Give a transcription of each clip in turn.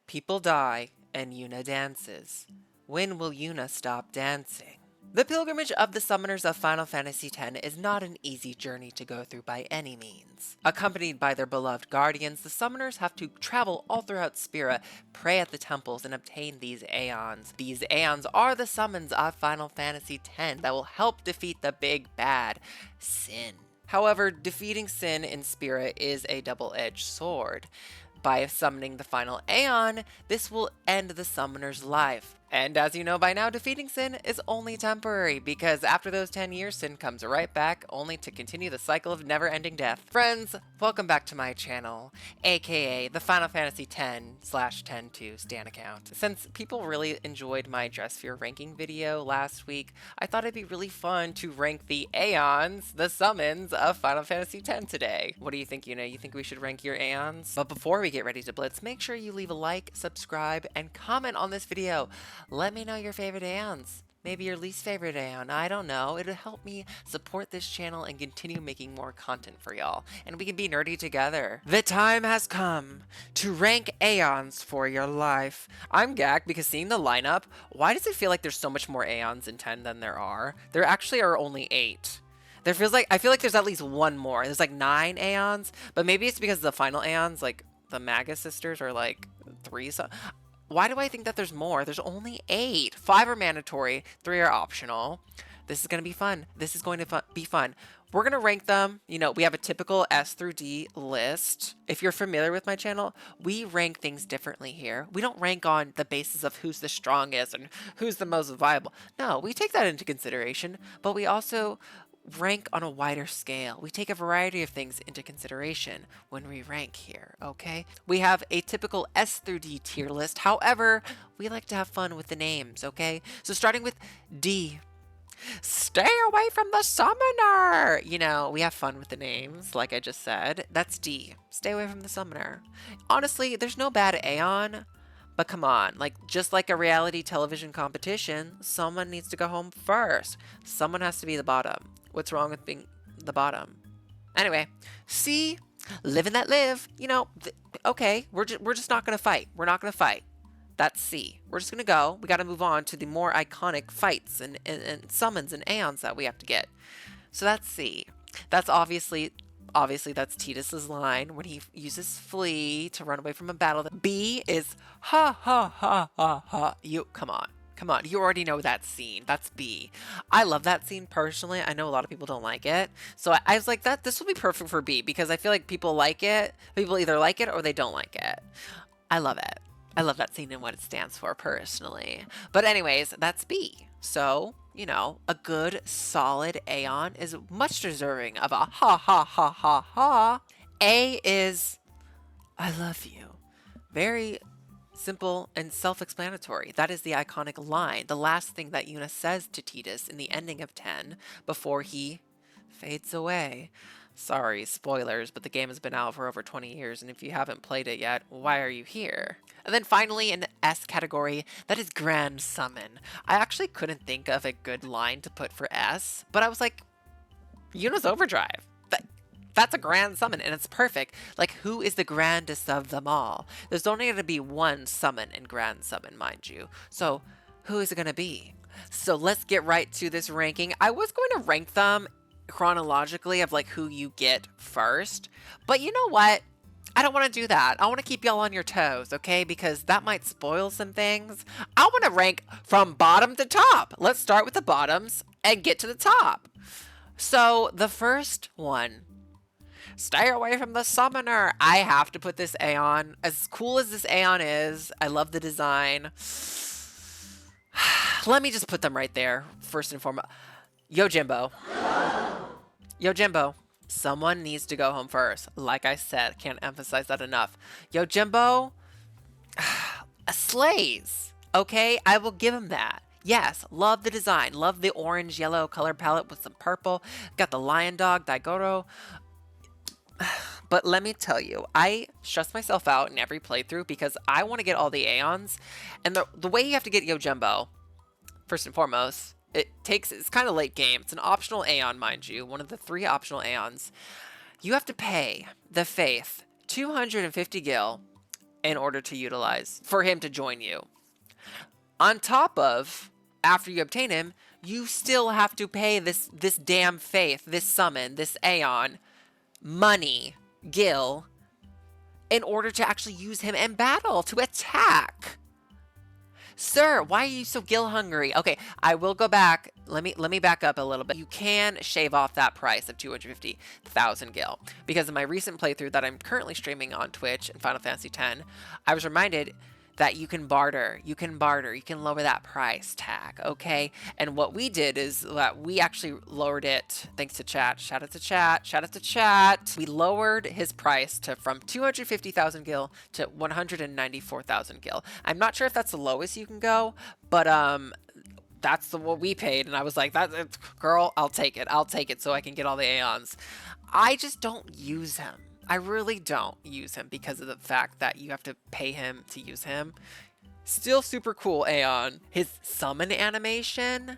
People die, and Yuna dances. When will Yuna stop dancing? The pilgrimage of the summoners of Final Fantasy X is not an easy journey to go through by any means. Accompanied by their beloved guardians, the summoners have to travel all throughout Spira, pray at the temples, and obtain these Aeons. These Aeons are the summons of Final Fantasy X that will help defeat the big bad, Sin. However, defeating Sin in Spira is a double-edged sword. By summoning the final Aeon, this will end the summoner's life. And as you know by now, defeating Sin is only temporary, because after those 10 years, Sin comes right back, only to continue the cycle of never-ending death. Friends, welcome back to my channel, aka the Final Fantasy X/10-2 Stan account. Since people really enjoyed my Dressphere ranking video last week, I thought it'd be really fun to rank the Aeons, the summons of Final Fantasy X today. What do you think, Yuna? You think we should rank your Aeons? But before we get ready to blitz, make sure you leave a like, subscribe, and comment on this video. Let me know your favorite Aeons. Maybe your least favorite Aeon. I don't know. It'll help me support this channel and continue making more content for y'all. And we can be nerdy together. The time has come to rank Aeons for your life. I'm gagged because seeing the lineup, why does it feel like there's so much more Aeons in 10 than there are? There actually are only 8. I feel like there's at least one more. There's like 9 Aeons, but maybe it's because the final Aeons, like the Magus Sisters, are like 3. So why do I think that there's more? There's only 8. 5 are mandatory, 3 are optional. This is going to be fun. This is going to be fun. We're going to rank them. You know, we have a typical S through D list. If you're familiar with my channel, we rank things differently here. We don't rank on the basis of who's the strongest and who's the most viable. No, we take that into consideration, but we also rank on a wider scale. We take a variety of things into consideration when we rank here, okay? We have a typical S through D tier list. However, we like to have fun with the names, okay? So starting with D, stay away from the summoner! You know, we have fun with the names, like I just said. That's D. Stay away from the summoner. Honestly, there's no bad Aeon, but come on, like just like a reality television competition, someone needs to go home first. Someone has to be the bottom. What's wrong with being the bottom? Anyway, C, live and let live. You know, okay, we're just not gonna fight. We're not gonna fight. That's C. We're just gonna go. We gotta move on to the more iconic fights and summons and Aeons that we have to get. So that's C. That's obviously that's Tidus's line when he uses flee to run away from a battle. B is ha ha ha ha ha. Come on. Come on, you already know that scene. That's B. I love that scene personally. I know a lot of people don't like it. So I was like, this will be perfect for B because I feel like people like it. People either like it or they don't like it. I love it. I love that scene and what it stands for personally. But anyways, that's B. So, you know, a good solid Aeon is much deserving of a ha ha ha ha ha. A is I love you. Very simple and self-explanatory. That is the iconic line, the last thing that Yuna says to Tidus in the ending of 10 before he fades away. Sorry, spoilers, but the game has been out for over 20 years, and if you haven't played it yet, why are you here? And then finally, in the S category, that is Grand Summon. I actually couldn't think of a good line to put for S, but I was like, Yuna's Overdrive. That's a grand summon, and it's perfect. Like, who is the grandest of them all? There's only going to be one summon in grand summon, mind you. So, who is it going to be? So, let's get right to this ranking. I was going to rank them chronologically of, like, who you get first. But you know what? I don't want to do that. I want to keep y'all on your toes, okay? Because that might spoil some things. I want to rank from bottom to top. Let's start with the bottoms and get to the top. So, the first one, stay away from the summoner. I have to put this Aeon. As cool as this Aeon is, I love the design. Let me just put them right there, first and foremost. Yojimbo. Yojimbo. Someone needs to go home first. Like I said, can't emphasize that enough. Yojimbo slays. Okay, I will give him that. Yes, love the design. Love the orange-yellow color palette with some purple. Got the lion dog, Daigoro. But let me tell you, I stress myself out in every playthrough because I want to get all the Aeons. And the way you have to get Yojimbo, first and foremost, it's kind of late game. It's an optional Aeon, mind you, one of the 3 optional Aeons. You have to pay the Faith 250 gil, in order to utilize, for him to join you. On top of, after you obtain him, you still have to pay this damn faith, this summon, this Aeon, money, Gil, in order to actually use him in battle, to attack. Sir, why are you so Gil hungry? Okay, I will go back. Let me back up a little bit. You can shave off that price of 250,000 Gil. Because in my recent playthrough that I'm currently streaming on Twitch in Final Fantasy X, I was reminded that you can barter, you can lower that price tag, okay? And what we did is that we actually lowered it, thanks to chat, shout out to chat. We lowered his price from 250,000 Gil to 194,000 Gil. I'm not sure if that's the lowest you can go, but that's what we paid, and I was like, girl, I'll take it so I can get all the Aeons. I just don't use him. I really don't use him because of the fact that you have to pay him to use him. Still super cool Aeon. His summon animation,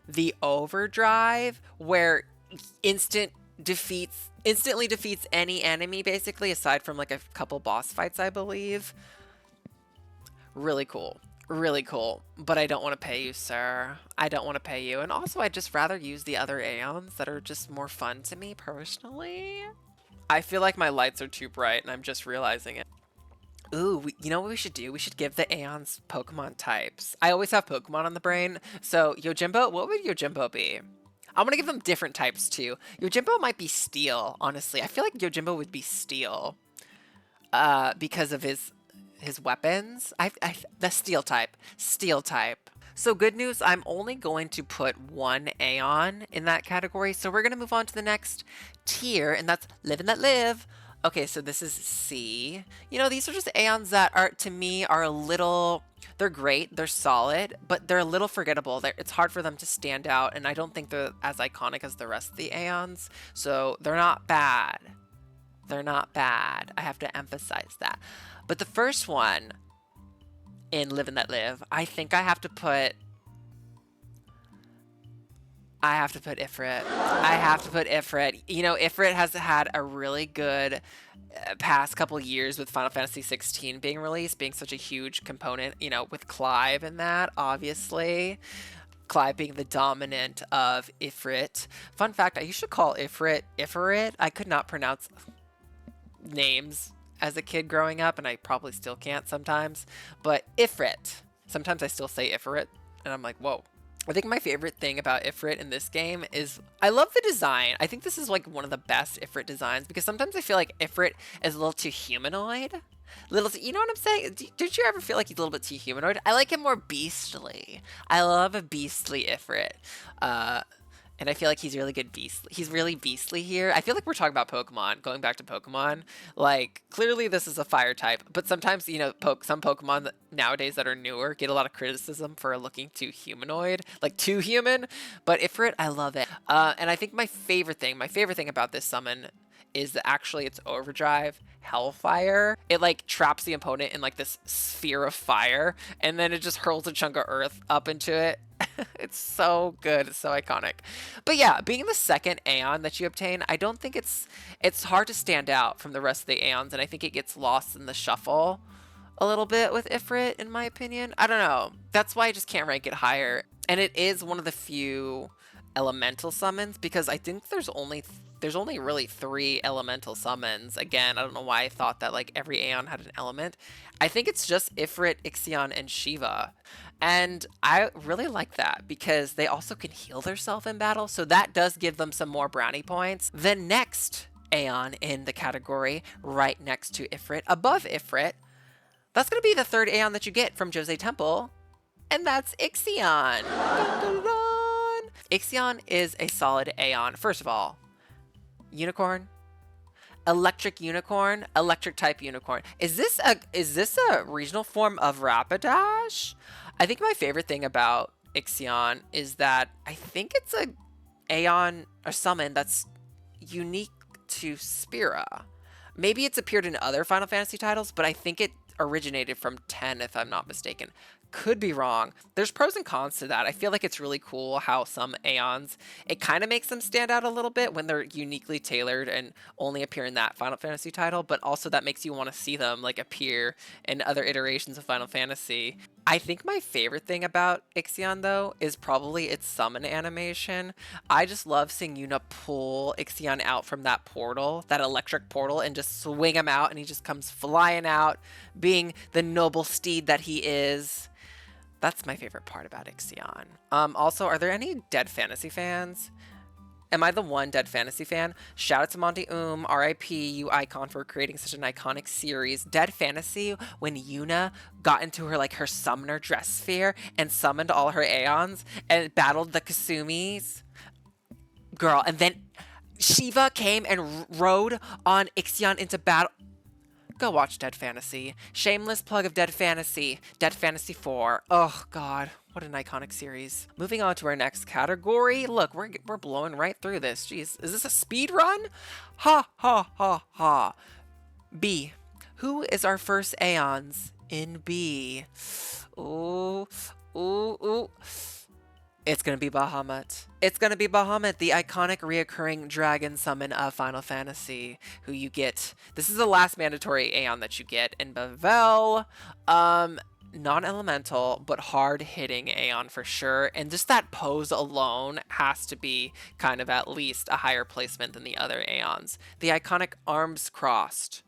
the overdrive, where instantly defeats any enemy, basically, aside from like a couple boss fights, I believe. Really cool. Really cool. But I don't want to pay you, sir. I don't want to pay you. And also, I'd just rather use the other Aeons that are just more fun to me personally. I feel like my lights are too bright, and I'm just realizing it. Ooh, you know what we should do? We should give the Aeons Pokemon types. I always have Pokemon on the brain. So, Yojimbo, what would Yojimbo be? I'm going to give them different types, too. Yojimbo might be Steel, honestly. I feel like Yojimbo would be Steel. Because of his weapons. The Steel type. Steel type. So good news, I'm only going to put one Aeon in that category. So we're going to move on to the next tier, and that's Live and Let Live. Okay, so this is C. You know, these are just Aeons that are, to me, are a little, they're great, they're solid, but they're a little forgettable. It's hard for them to stand out, and I don't think they're as iconic as the rest of the Aeons. So they're not bad. They're not bad. I have to emphasize that. But the first one in Live and Let Live, I think I have to put Ifrit. I have to put Ifrit. You know, Ifrit has had a really good past couple years with Final Fantasy 16 being released, being such a huge component, you know, with Clive in that, obviously. Clive being the dominant of Ifrit. Fun fact, I used to call Ifrit Ifrit. I could not pronounce names as a kid growing up, and I probably still can't sometimes, but Ifrit. Sometimes I still say Ifrit, and I'm like, whoa. I think my favorite thing about Ifrit in this game is I love the design. I think this is like one of the best Ifrit designs, because sometimes I feel like Ifrit is a little too humanoid. You know what I'm saying? Did you ever feel like he's a little bit too humanoid? I like him more beastly. I love a beastly Ifrit. And I feel like he's really good beastly. He's really beastly here. I feel like we're talking about Pokemon, going back to Pokemon. Like, clearly this is a fire type, but sometimes, you know, some Pokemon nowadays that are newer get a lot of criticism for looking too humanoid, like too human. But Ifrit, I love it. And I think my favorite thing about this summon is that actually it's overdrive hellfire. It like traps the opponent in like this sphere of fire, and then it just hurls a chunk of earth up into it. It's so good. It's so iconic. But yeah, being the second Aeon that you obtain, I don't think it's hard to stand out from the rest of the Aeons, and I think it gets lost in the shuffle a little bit with Ifrit, in my opinion. I don't know. That's why I just can't rank it higher. And it is one of the few elemental summons, because I think there's only really 3 elemental summons. Again, I don't know why I thought that like every Aeon had an element. I think it's just Ifrit, Ixion, and Shiva. And I really like that because they also can heal themselves in battle. So that does give them some more brownie points. The next Aeon in the category, right next to Ifrit, above Ifrit, that's going to be the third Aeon that you get from Jose Temple. And that's Ixion. Dun, dun, dun. Ixion is a solid Aeon. First of all, unicorn, electric unicorn, electric type unicorn. Is this a regional form of Rapidash? I think my favorite thing about Ixion is that I think it's a Aeon or summon that's unique to Spira. Maybe it's appeared in other Final Fantasy titles, but I think originated from 10, if I'm not mistaken. Could be wrong. There's pros and cons to that. I feel like it's really cool how some Aeons, it kind of makes them stand out a little bit when they're uniquely tailored and only appear in that Final Fantasy title, but also that makes you want to see them like appear in other iterations of Final Fantasy. I think my favorite thing about Ixion, though, is probably its summon animation. I just love seeing Yuna pull Ixion out from that portal, that electric portal, and just swing him out, and he just comes flying out, being the noble steed that he is. That's my favorite part about Ixion. Also, are there any Dead Fantasy fans? Am I the one Dead Fantasy fan? Shout out to Monty RIP, you icon, for creating such an iconic series. Dead Fantasy, when Yuna got into her her summoner dress sphere and summoned all her Aeons and battled the Kasumis. Girl, and then Shiva came and rode on Ixion into battle. Go watch Dead Fantasy. Shameless plug of Dead Fantasy. Dead Fantasy 4. Oh, God. What an iconic series. Moving on to our next category. Look, we're blowing right through this. Jeez, is this a speed run? Ha, ha, ha, ha. B. Who is our first Aeons in B? Ooh, ooh, ooh. It's going to be Bahamut. It's going to be Bahamut, the iconic reoccurring dragon summon of Final Fantasy, who you get. This is the last mandatory Aeon that you get in Bavel. Non-elemental, but hard-hitting Aeon for sure. And just that pose alone has to be kind of at least a higher placement than the other Aeons. The iconic arms crossed.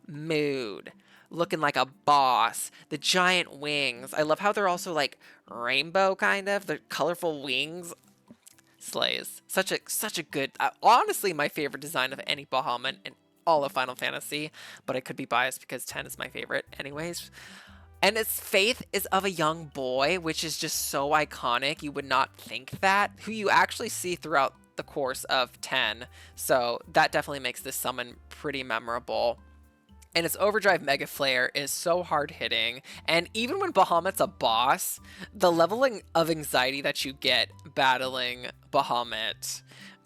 Mood. Looking like a boss. The giant wings. I love how they're also like rainbow kind of. They're colorful wings. Slays. Such a good, honestly my favorite design of any Bahamut in all of Final Fantasy, but I could be biased because 10 is my favorite anyways. And its faith is of a young boy, which is just so iconic. You would not think that, who you actually see throughout the course of 10. So that definitely makes this summon pretty memorable. And its overdrive mega flare is so hard hitting. And even when Bahamut's a boss, the leveling of anxiety that you get battling Bahamut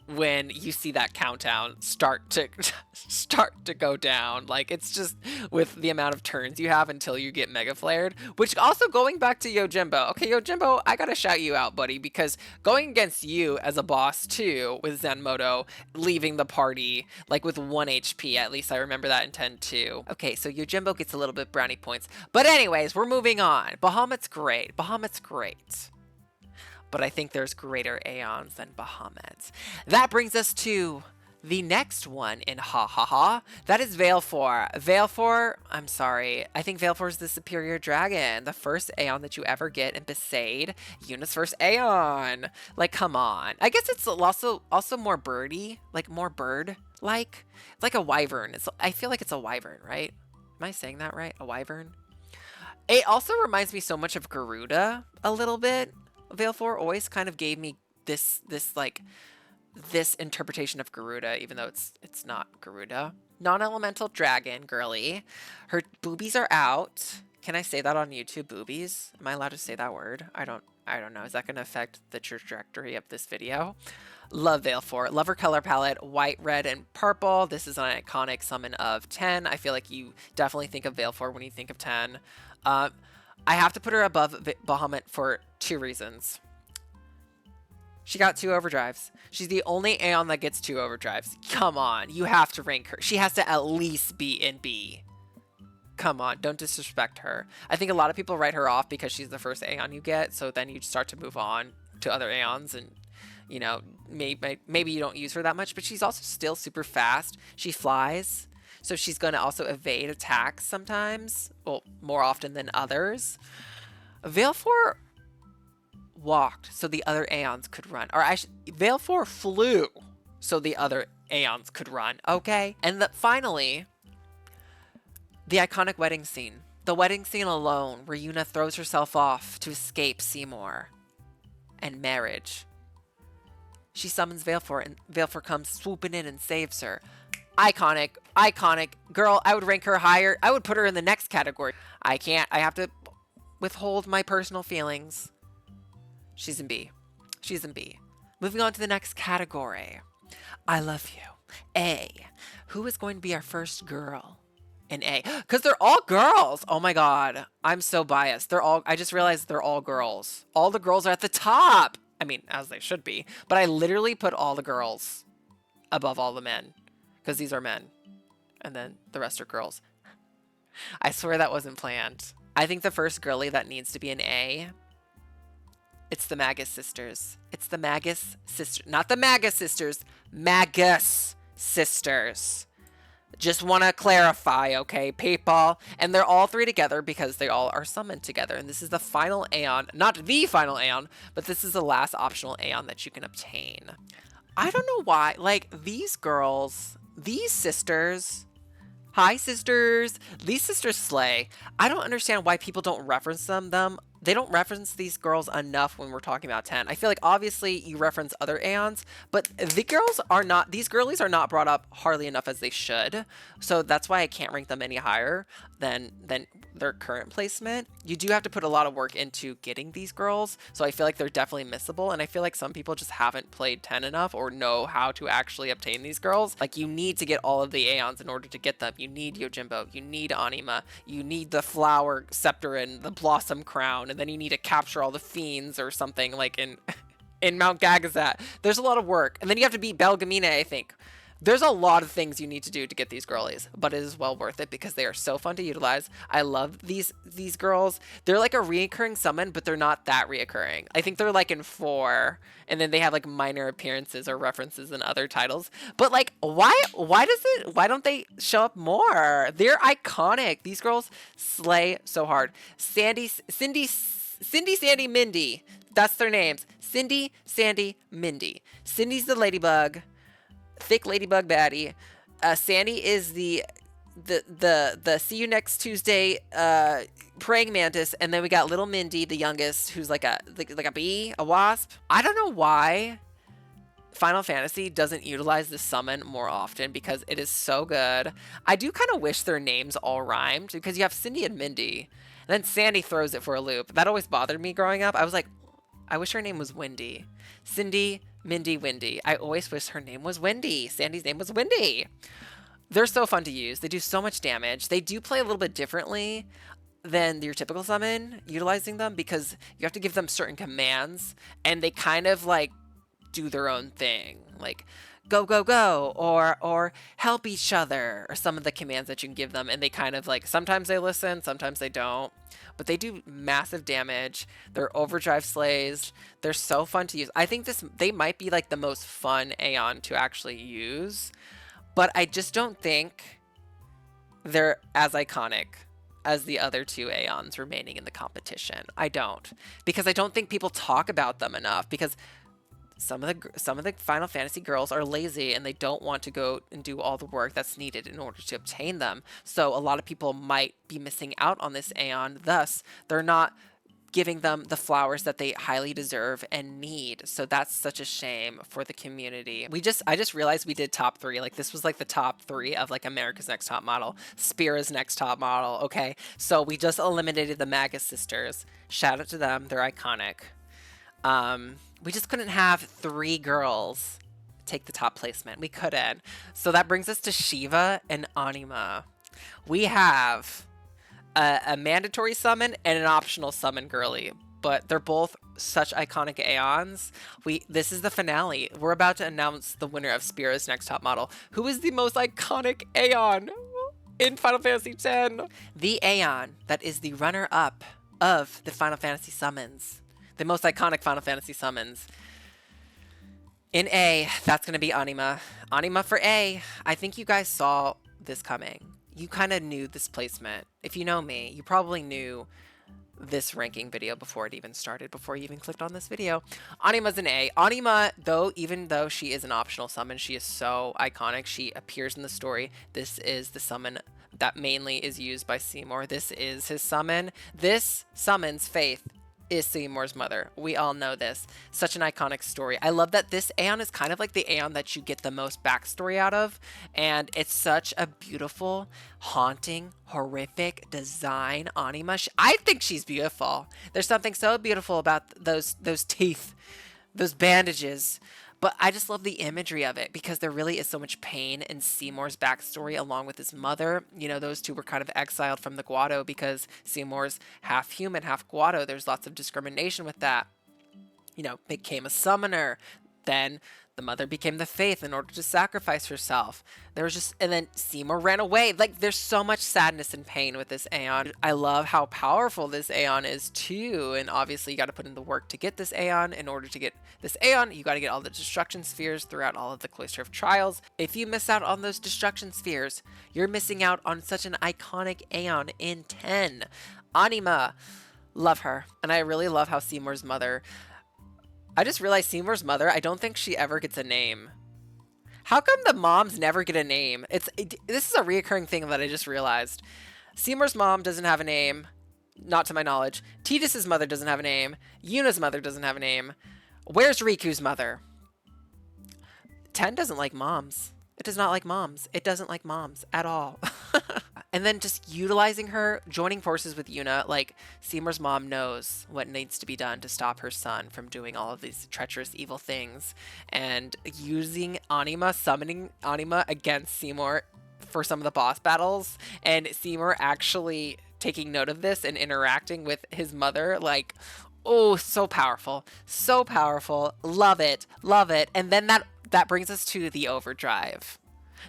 when you see that countdown start to go down, like it's just with the amount of turns you have until you get mega flared. Which also, going back to Yojimbo, okay, Yojimbo, I gotta shout you out, buddy, because going against you as a boss too, with Zenmoto leaving the party like with 1 HP, at least I remember that in 10 too. Okay, so Yojimbo gets a little bit brownie points, but anyways, we're moving on. Bahamut's great. But I think there's greater Aeons than Bahamut. That brings us to the next one in Ha Ha Ha. That is Valefor. Valefor, I'm sorry. I think Valefor is the superior dragon. The first Aeon that you ever get in Besaid. Yuna's first Aeon. Like, come on. I guess it's also more birdy. Like, more bird-like. It's like a wyvern. I feel like it's a wyvern, right? Am I saying that right? A wyvern? It also reminds me so much of Garuda a little bit. Valefor always kind of gave me this interpretation of Garuda, even though it's not Garuda. Non-elemental dragon, girly. Her boobies are out. Can I say that on YouTube? Boobies? Am I allowed to say that word? I don't know. Is that going to affect the trajectory of this video? Love Valefor. Love her color palette. White, red, and purple. This is an iconic summon of 10. I feel like you definitely think of Valefor when you think of 10. I have to put her above Bahamut for 2 reasons. She got 2 overdrives. She's the only Aeon that gets 2 overdrives. Come on, you have to rank her. She has to at least be in B. Come on, don't disrespect her. I think a lot of people write her off because she's the first Aeon you get, so then you start to move on to other Aeons and, you know, maybe you don't use her that much, but she's also still super fast. She flies. So she's going to also evade attacks sometimes, well, more often than others. Valefor walked so the other Aeons could run. Or Valefor flew so the other Aeons could run, okay? And finally, the iconic wedding scene. The wedding scene alone, where Yuna throws herself off to escape Seymour and marriage. She summons Valefor, and Valefor comes swooping in and saves her. Iconic. Girl, I would rank her higher. I would put her in the next category. I can't. I have to withhold my personal feelings. She's in B. Moving on to the next category. I love you. A. Who is going to be our first girl An A. Because they're all girls. Oh my god. I'm so biased. I just realized they're all girls. All the girls are at the top. I mean, as they should be. But I literally put all the girls above all the men. Because these are men. And then the rest are girls. I swear that wasn't planned. I think the first girly that needs to be an A, it's the Magus Sisters. It's the Magus Sisters. Not the Magus Sisters. Magus Sisters. Just want to clarify, okay, people? And they're all three together because they all are summoned together. And this is the final Aeon. Not the final Aeon, but this is the last optional Aeon that you can obtain. I don't know why. Like, these girls, these sisters... Hi, sisters. These sisters slay. I don't understand why people don't reference them. They don't reference these girls enough when we're talking about 10. I feel like obviously you reference other Aeons, but the girls are not, these girlies are not brought up hardly enough as they should. So that's why I can't rank them any higher than their current placement. You do have to put a lot of work into getting these girls. So I feel like they're definitely missable. And I feel like some people just haven't played 10 enough or know how to actually obtain these girls. Like, you need to get all of the Aeons in order to get them. You need Yojimbo, you need Anima, you need the flower scepter and the blossom crown, and then you need to capture all the fiends or something like in Mount Gagazat. There's a lot of work. And then you have to beat Belgamine, I think. There's a lot of things you need to do to get these girlies, but it is well worth it because they are so fun to utilize. I love these girls. They're like a reoccurring summon, but they're not that reoccurring. I think they're like in 4, and then they have like minor appearances or references in other titles. But like, why don't they show up more? They're iconic. These girls slay so hard. Cindy, Sandy, Mindy. That's their names. Cindy, Sandy, Mindy. Cindy's the ladybug. Thick ladybug baddie. Sandy is the see you next Tuesday praying mantis, and then we got little Mindy, the youngest, who's like a bee, a wasp. I don't know why Final Fantasy doesn't utilize this summon more often because it is so good. I do kind of wish their names all rhymed because you have Cindy and Mindy, and then Sandy throws it for a loop. That always bothered me growing up. I was like, I wish her name was Wendy. Cindy, Mindy, Windy. I always wish her name was Wendy. Sandy's name was Wendy. They're so fun to use. They do so much damage. They do play a little bit differently than your typical summon, utilizing them, because you have to give them certain commands, and they kind of like do their own thing. Like, go, go, go, or help each other, or some of the commands that you can give them, and they kind of like, sometimes they listen, sometimes they don't. But they do massive damage. They're overdrive slays. They're so fun to use. I think they might be like the most fun Aeon to actually use, but I just don't think they're as iconic as the other 2 Aeons remaining in the competition. I don't, because I don't think people talk about them enough, because some of the Final Fantasy girls are lazy and they don't want to go and do all the work that's needed in order to obtain them. So a lot of people might be missing out on this Aeon. Thus, they're not giving them the flowers that they highly deserve and need. So that's such a shame for the community. I just realized we did top 3. Like, this was like the top 3 of like America's Next Top Model, Spira's Next Top Model. Okay, so we just eliminated the Magus Sisters. Shout out to them. They're iconic. We just couldn't have 3 girls take the top placement. We couldn't. So that brings us to Shiva and Anima. We have a mandatory summon and an optional summon girly, but they're both such iconic Aeons. This is the finale. We're about to announce the winner of Spira's Next Top Model. Who is the most iconic Aeon in Final Fantasy X? The Aeon that is the runner-up of the Final Fantasy summons. The most iconic Final Fantasy summons. In A, that's going to be Anima. Anima for A. I think you guys saw this coming. You kind of knew this placement. If you know me, you probably knew this ranking video before it even started, before you even clicked on this video. Anima's an A. Anima, though, even though she is an optional summon, she is so iconic. She appears in the story. This is the summon that mainly is used by Seymour. This is his summon. This summons Faith is Seymour's mother. We all know this. Such an iconic story. I love that this Aeon is kind of like the Aeon that you get the most backstory out of, and it's such a beautiful, haunting, horrific design. Anima, I think she's beautiful. There's something so beautiful about those teeth, those bandages. But I just love the imagery of it because there really is so much pain in Seymour's backstory along with his mother. You know, those two were kind of exiled from the Guado because Seymour's half human, half Guado. There's lots of discrimination with that. You know, became a summoner. Then the mother became the faith in order to sacrifice herself. There was just, and then Seymour ran away. Like, there's so much sadness and pain with this Aeon. I love how powerful this Aeon is too. And obviously you got to put in the work to get this Aeon. In order to get this Aeon, you got to get all the destruction spheres throughout all of the Cloister of Trials. If you miss out on those destruction spheres, you're missing out on such an iconic Aeon in 10. Anima, love her. And I really love how Seymour's mother, I just realized Seymour's mother, I don't think she ever gets a name. How come the moms never get a name? This is a reoccurring thing that I just realized. Seymour's mom doesn't have a name, not to my knowledge. Tidus's mother doesn't have a name. Yuna's mother doesn't have a name. Where's Riku's mother? 10 doesn't like moms. It does not like moms. It doesn't like moms at all. And then just utilizing her, joining forces with Yuna, like Seymour's mom knows what needs to be done to stop her son from doing all of these treacherous, evil things. And using Anima, summoning Anima against Seymour for some of the boss battles. And Seymour actually taking note of this and interacting with his mother, like, oh, so powerful. So powerful. Love it. Love it. And then that brings us to the overdrive.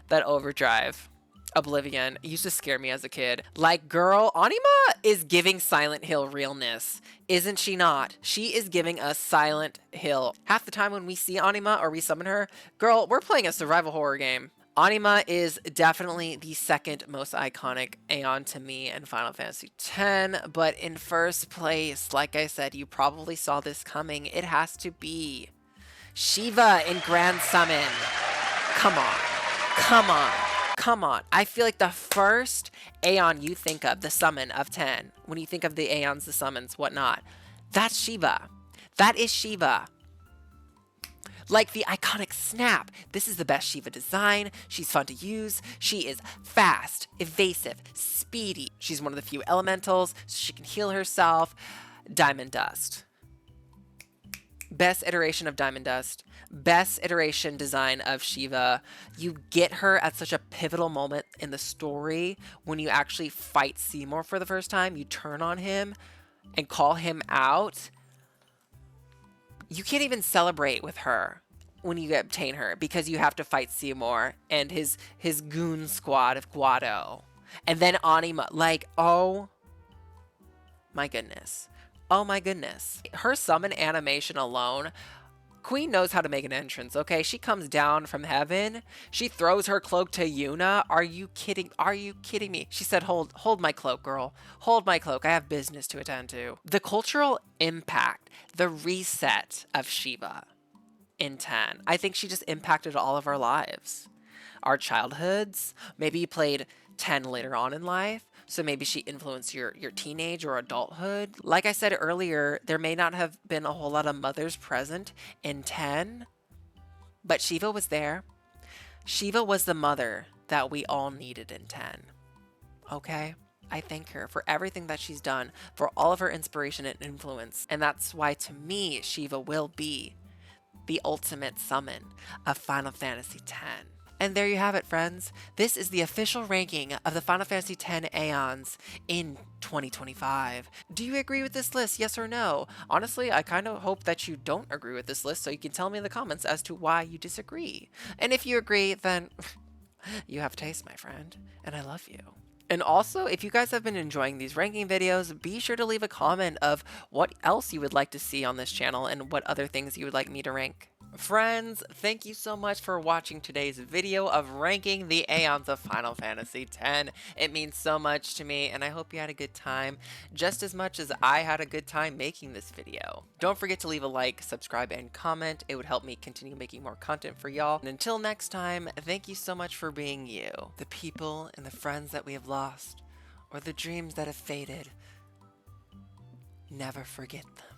That overdrive. Oblivion used to scare me as a kid. Like, girl, Anima is giving Silent Hill realness. Isn't she not? She is giving us Silent Hill. Half the time when we see Anima or we summon her, girl, we're playing a survival horror game. Anima is definitely the second most iconic Aeon to me in Final Fantasy X, but in first place, like I said, you probably saw this coming. It has to be Shiva in Grand Summon. Come on. Come on. Come on. I feel like the first Aeon you think of, the summon of 10, when you think of the Aeons, the summons, whatnot, that's Shiva. That is Shiva. Like the iconic snap. This is the best Shiva design. She's fun to use. She is fast, evasive, speedy. She's one of the few elementals, so she can heal herself. Diamond Dust. Best iteration of Diamond Dust. Best iteration design of Shiva. You get her at such a pivotal moment in the story when you actually fight Seymour for the first time. You turn on him and call him out. You can't even celebrate with her when you obtain her because you have to fight Seymour and his goon squad of Guado. And then Anima, like, oh my goodness. Oh my goodness. Her summon animation alone, Queen knows how to make an entrance, okay? She comes down from heaven. She throws her cloak to Yuna. Are you kidding? Are you kidding me? She said, hold my cloak, girl. Hold my cloak. I have business to attend to. The cultural impact, the reset of Shiva in 10. I think she just impacted all of our lives. Our childhoods. Maybe you played 10 later on in life. So maybe she influenced your teenage or adulthood. Like I said earlier, there may not have been a whole lot of mothers present in 10, but Shiva was there. Shiva was the mother that we all needed in 10. Okay? I thank her for everything that she's done, for all of her inspiration and influence. And that's why, to me, Shiva will be the ultimate summon of Final Fantasy X. And there you have it, friends. This is the official ranking of the Final Fantasy X Aeons in 2025. Do you agree with this list, yes or no? Honestly, I kind of hope that you don't agree with this list so you can tell me in the comments as to why you disagree. And if you agree, then you have taste, my friend, and I love you. And also, if you guys have been enjoying these ranking videos, be sure to leave a comment of what else you would like to see on this channel and what other things you would like me to rank. Friends, thank you so much for watching today's video of ranking the Aeons of Final Fantasy X. It means so much to me, and I hope you had a good time, just as much as I had a good time making this video. Don't forget to leave a like, subscribe, and comment. It would help me continue making more content for y'all. And until next time, thank you so much for being you. The people and the friends that we have lost, or the dreams that have faded, never forget them.